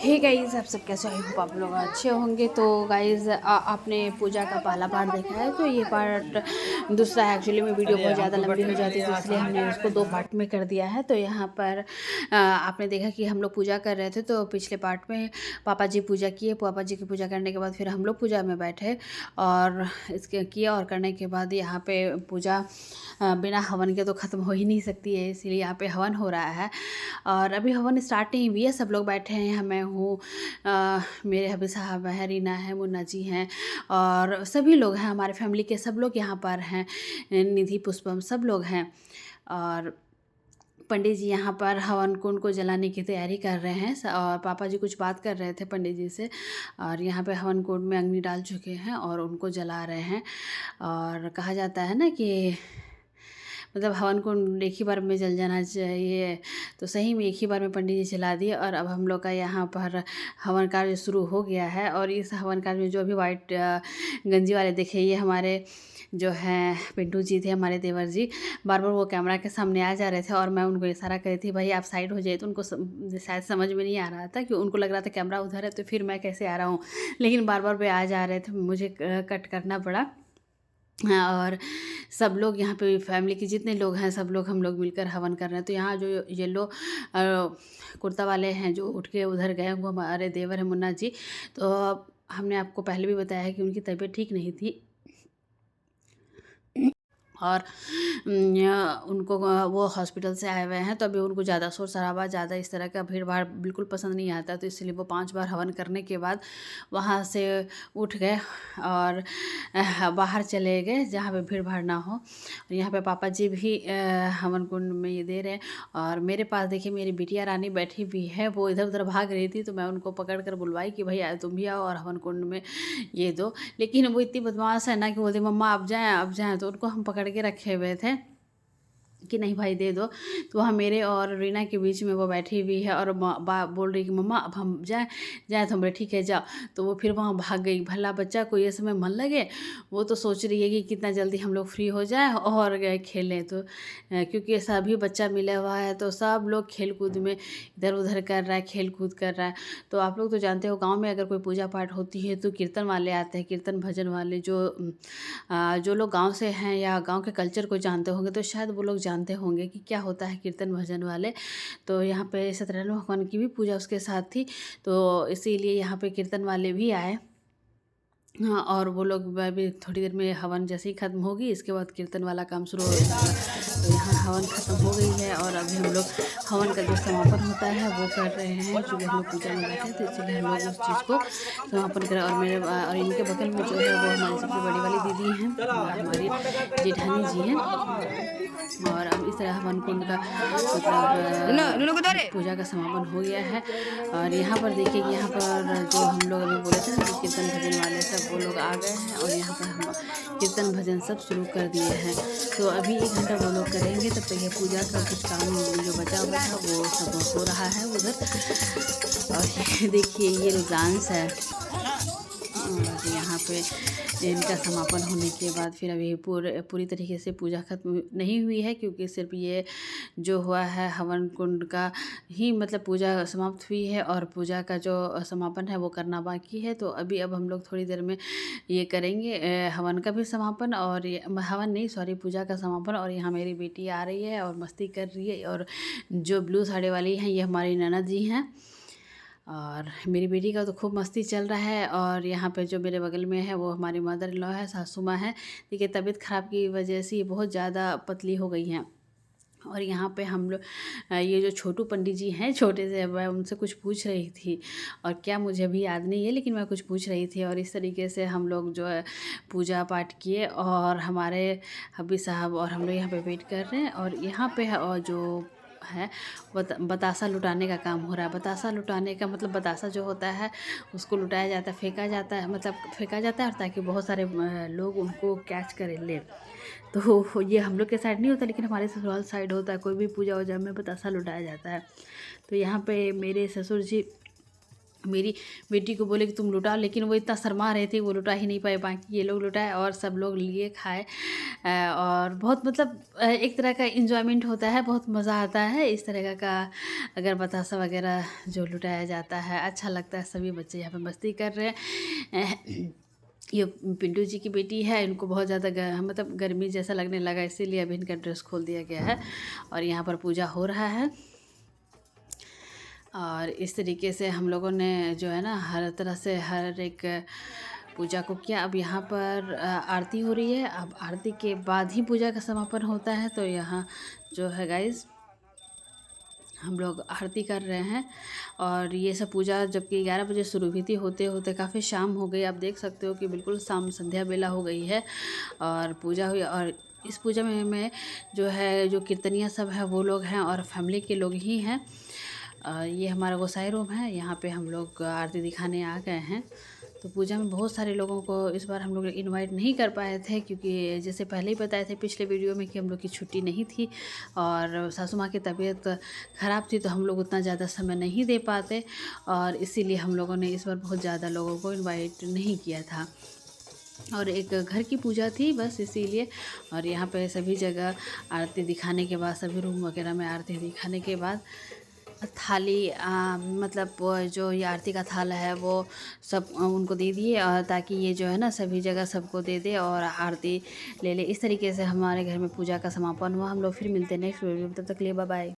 Hey guys, आप सब कैसे? आई होप आप लोग अच्छे होंगे। तो गाइस, आपने पूजा का पहला पार्ट देखा है, तो ये पार्ट दूसरा है। एक्चुअली में वीडियो बहुत ज़्यादा लंबी हो जाती है, तो इसलिए हमने उसको दो पार्ट में कर दिया है। तो यहाँ पर आपने देखा कि हम लोग पूजा कर रहे थे, तो पिछले पार्ट में पापा जी पूजा किए। पापा जी की पूजा करने के बाद फिर हम लोग पूजा में बैठे और इसके किया, और करने के बाद यहाँ पे पूजा बिना हवन के तो ख़त्म हो ही नहीं सकती है, इसीलिए यहाँ पे हवन हो रहा है। और अभी हवन स्टार्ट नहीं हुई है, सब लोग बैठे हैं। मैं हूँ, मेरे हबी साहब हैं, रीना है, मुन्ना जी हैं, और सभी लोग हैं, हमारे फैमिली के सब लोग यहाँ पर हैं, निधि पुष्पम सब लोग हैं। और पंडित जी यहाँ पर हवन कुंड को जलाने की तैयारी कर रहे हैं, और पापा जी कुछ बात कर रहे थे पंडित जी से, और यहाँ पे हवन कुंड में अग्नि डाल चुके हैं और उनको जला रहे हैं। और कहा जाता है ना कि मतलब हवन कुंड एक ही बार में जल जाना चाहिए, तो सही में एक ही बार में पंडित जी जला दिए। और अब हम लोग का यहाँ पर हवन कार्य शुरू हो गया है। और इस हवन कार्य में जो भी वाइट गंजी वाले दिखे, ये हमारे जो हैं पिंटू जी थे, हमारे देवर जी, बार बार वो कैमरा के सामने आ जा रहे थे और मैं उनको इशारा कर रही थी भाई आप साइड हो जाइए। तो उनको शायद समझ में नहीं आ रहा था, कि उनको लग रहा था कैमरा उधर है तो फिर मैं कैसे आ रहा हूँ, लेकिन बार बार वे आ जा रहे थे, मुझे कट करना पड़ा। और सब लोग यहाँ पे फैमिली के जितने लोग हैं, सब लोग हम लोग मिलकर हवन कर रहे हैं। तो यहाँ जो येलो कुर्ता वाले हैं जो उठ के उधर गए, वो हमारे देवर हैं मुन्ना जी। तो हमने आपको पहले भी बताया है कि उनकी तबीयत ठीक नहीं थी, और उनको वो हॉस्पिटल से आए हुए हैं, तो अभी उनको ज़्यादा शोर शराबा, ज़्यादा इस तरह का भीड़ भाड़ बिल्कुल पसंद नहीं आता। तो इसलिए वो 5 बार हवन करने के बाद वहाँ से उठ गए और बाहर चले गए जहाँ पे भीड़ भाड़ ना हो। और यहाँ पे पापा जी भी हवन कुंड में ये दे रहे हैं। और मेरे पास देखिए मेरी बिटिया रानी बैठी हुई है, वो इधर उधर भाग रही थी, तो मैं उनको पकड़ कर बुलवाई कि भैया तुम भी आओ और हवन कुंड में ये दो। लेकिन वो इतनी बदमाश है ना कि बोलती मम्मा अब जाएँ अब जाएँ, तो उनको हम पकड़ के रखे हुए थे कि नहीं भाई दे दो। तो वहाँ मेरे और रीना के बीच में वो बैठी हुई है और बोल रही कि मम्मा अब हम जाएँ जाएँ, तो हम बोले ठीक है जाओ। तो वो फिर वहाँ भाग गई। भला बच्चा को ये समय मन लगे, वो तो सोच रही है कि कितना जल्दी हम लोग फ्री हो जाए और खेलें। तो क्योंकि सभी बच्चा मिला हुआ है, तो सब लोग खेल कूद में इधर उधर कर रहा है, खेल कूद कर रहा है। तो आप लोग तो जानते हो गाँव में अगर कोई पूजा पाठ होती है तो कीर्तन वाले आते हैं, कीर्तन भजन वाले। जो लोग गांव से हैं या गांव के कल्चर को जानते होंगे, तो शायद वो लोग जानते होंगे कि क्या होता है कीर्तन भजन वाले। तो यहाँ पे सत्यनारायण भगवान की भी पूजा उसके साथ थी, तो इसीलिए यहाँ पे कीर्तन वाले भी आए। हाँ, और वो लोग अभी थोड़ी देर में हवन जैसे ही ख़त्म होगी, इसके बाद कीर्तन वाला काम शुरू हो जाएगा। तो यहाँ हवन ख़त्म हो गई है और अभी हम लोग हवन का जो समापन होता है वो कर रहे हैं, क्योंकि हम लोग पूजा में बैठे तो इसलिए हम लोग उस चीज़ को समापन करें। और मेरे और इनके बगल में जो है वो हमारी सबसे बड़ी वाली दीदी हैं, हमारी जेठानी जी हैं। और अब इस तरह हवन कुंड का मतलब पूजा का समापन हो गया है। और यहाँ पर देखिए कि यहाँ पर जो हम लोग अभी बोले थे ना कि कीर्तन भजन वाले सब वो लोग आ गए हैं, और यहाँ पर हम कीर्तन भजन सब शुरू कर दिए हैं। तो अभी 1 घंटा वो लोग करेंगे, तब तक ये पूजा का कुछ काम जो बचा हुआ था वो सब हो रहा है उधर। और ये देखिए ये जो डांस है, और यहाँ पे इनका समापन होने के बाद फिर अभी पूरी तरीके से पूजा खत्म नहीं हुई है, क्योंकि सिर्फ ये जो हुआ है हवन कुंड का ही मतलब पूजा समाप्त हुई है, और पूजा का जो समापन है वो करना बाकी है। तो अभी अब हम लोग थोड़ी देर में ये करेंगे हवन का भी समापन, और ये हवन नहीं सॉरी पूजा का समापन। और यहाँ मेरी बेटी आ रही है और मस्ती कर रही है, और जो ब्लू साड़ी वाली हैं ये हमारी ननद जी हैं। और मेरी बेटी का तो खूब मस्ती चल रहा है। और यहाँ पे जो मेरे बगल में है वो हमारी मदर इन लॉ है, सासू माँ है। देखिए तबीयत ख़राब की वजह से ये बहुत ज़्यादा पतली हो गई हैं। और यहाँ पे हम लोग ये जो छोटू पंडित जी हैं छोटे से, मैं उनसे कुछ पूछ रही थी, और क्या मुझे अभी याद नहीं है, लेकिन मैं कुछ पूछ रही थी। और इस तरीके से हम लोग जो है पूजा पाठ किए, और हमारे हबी साहब और हम लोग यहाँ पे वेट कर रहे हैं। और यहाँ पे और जो है बतासा लुटाने का काम हो रहा है। बतासा लुटाने का मतलब बतासा जो होता है उसको लुटाया जाता है, फेंका जाता है, मतलब फेंका जाता है, और ताकि बहुत सारे लोग उनको कैच करें ले। तो ये हम लोग के साइड नहीं होता, लेकिन हमारे ससुराल साइड होता है, कोई भी पूजा वूजा में बतासा लुटाया जाता है। तो यहाँ पे मेरे ससुर जी मेरी बेटी को बोले कि तुम लुटाओ, लेकिन वो इतना शर्मा रहे थे, वो लुटा ही नहीं पाए। बाकी ये लोग लुटाए और सब लोग लिए खाए। और बहुत मतलब एक तरह का इन्जॉयमेंट होता है, बहुत मज़ा आता है इस तरह का अगर बतासा वगैरह जो लुटाया जाता है, अच्छा लगता है। सभी बच्चे यहाँ पे मस्ती कर रहे हैं। ये पिंटू जी की बेटी है, इनको बहुत ज़्यादा मतलब गर्मी जैसा लगने लगा, इसीलिए अभी इनका ड्रेस खोल दिया गया है और यहाँ पर पूजा हो रहा है। और इस तरीके से हम लोगों ने जो है ना हर तरह से हर एक पूजा को किया। अब यहाँ पर आरती हो रही है। अब आरती के बाद ही पूजा का समापन होता है। तो यहाँ जो है गाइस हम लोग आरती कर रहे हैं और ये सब पूजा जबकि 11 बजे शुरू हुई थी, होते होते काफ़ी शाम हो गई। आप देख सकते हो कि बिल्कुल शाम संध्या बेला हो गई है और पूजा हुई। और इस पूजा में जो है जो कीर्तनिया सब है वो लोग हैं और फैमिली के लोग ही हैं। ये हमारा गोसाई रूम है, यहाँ पे हम लोग आरती दिखाने आ गए हैं। तो पूजा में बहुत सारे लोगों को इस बार हम लोग इनवाइट नहीं कर पाए थे, क्योंकि जैसे पहले ही बताए थे पिछले वीडियो में कि हम लोग की छुट्टी नहीं थी और सासू माँ की तबीयत ख़राब थी, तो हम लोग उतना ज़्यादा समय नहीं दे पाते और इसीलिए हम लोगों ने इस बार बहुत ज़्यादा लोगों को इनवाइट नहीं किया था। और एक घर की पूजा थी बस इसीलिए। और यहाँ पे सभी जगह आरती दिखाने के बाद, सभी रूम वगैरह में आरती दिखाने के बाद थाली मतलब वो जो ये आरती का थाल है वो सब उनको दे दिए, और ताकि ये जो है ना सभी जगह सबको दे दे और आरती ले ले। इस तरीके से हमारे घर में पूजा का समापन हुआ। हम लोग फिर मिलते हैं नेक्स्ट वीडियो में, तब तक के लिए बाय बाय।